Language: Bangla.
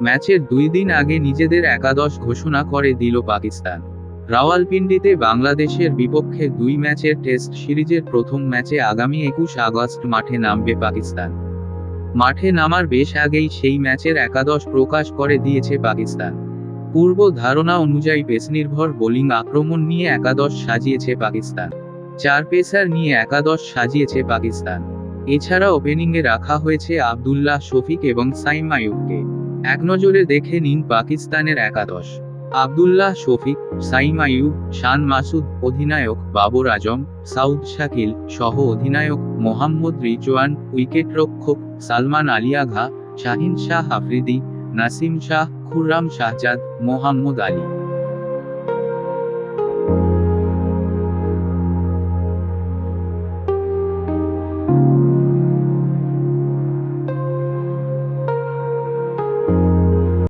ম্যাচের 2 দিন আগে নিজেদের একাদশ ঘোষণা করে দিল পাকিস্তান। রাওয়ালপিন্ডিতে বাংলাদেশের বিপক্ষে 2 ম্যাচের টেস্ট সিরিজের প্রথম ম্যাচে আগামী 21 আগস্ট মাঠে নামবে পাকিস্তান। মাঠে নামার বেশ আগেই সেই ম্যাচের একাদশ প্রকাশ করে দিয়েছে পাকিস্তান। পূর্ব ধারণা অনুযায়ী পেসনির্ভর বোলিং আক্রমণ নিয়ে একাদশ সাজিয়েছে পাকিস্তান। 4 পেসার নিয়ে একাদশ সাজিয়েছে পাকিস্তান। এছাড়া ওপেনিংয়ে রাখা হয়েছে আব্দুল্লাহ শফিক এবং সাইম আইয়ুবকে। একনজরে দেখে নিন পাকিস্তানের একাদশ। আব্দুল্লাহ শফিক, সাইম আইয়ুব, শান মাসুদ, অধিনায়ক বাবর আজম, সাউদ শাকিল সহ অধিনায়ক মোহাম্মদ রিজওয়ান, উইকেটরক্ষক সালমান আলী আগা, শাহিন শাহ আফ্রিদি, নাসিম শাহ, খুররাম শাহজাদ, মোহাম্মদ আলী।